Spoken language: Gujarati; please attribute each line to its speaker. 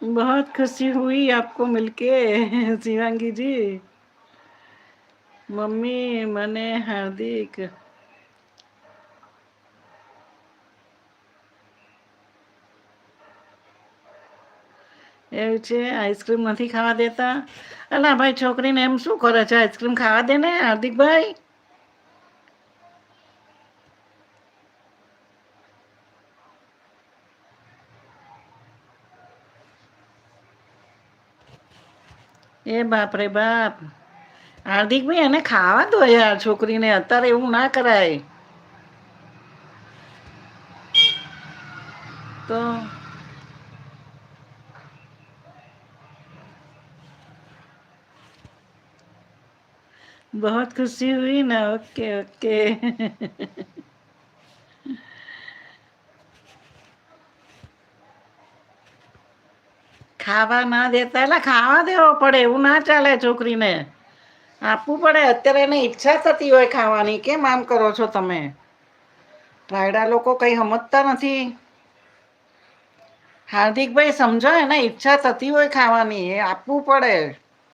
Speaker 1: बहुत खुशी हुई आपको मिलके शिवांगी जी। મમ્મી મને હાર્દિક એવું છે, આઈસ્ક્રીમ નથી ખાવા દેતા? અલા ભાઈ, છોકરીને એમ શું કરે છે? આઈસ્ક્રીમ ખાવા દે ને હાર્દિકભાઈ. એ બાપ રે બાપ, હાર્દિકભાઈ એને ખાવા દો યાર, છોકરીને અત્યારે એવું ના કરાય. તો बहुत खुशी हुई ना, ओके ओके. ખાવા ના દેતા, એટલે ખાવા દેવો પડે, એવું ના ચાલે. છોકરીને આપવું પડે. અત્યારે એને ઈચ્છા થતી હોય ખાવાની, કેમ આમ કરો છો તમે? રાયડા લોકો કઈ સમજતા નથી. હાર્દિકભાઈ સમજો, એને ઈચ્છા થતી હોય ખાવાની, એ આપવું પડે.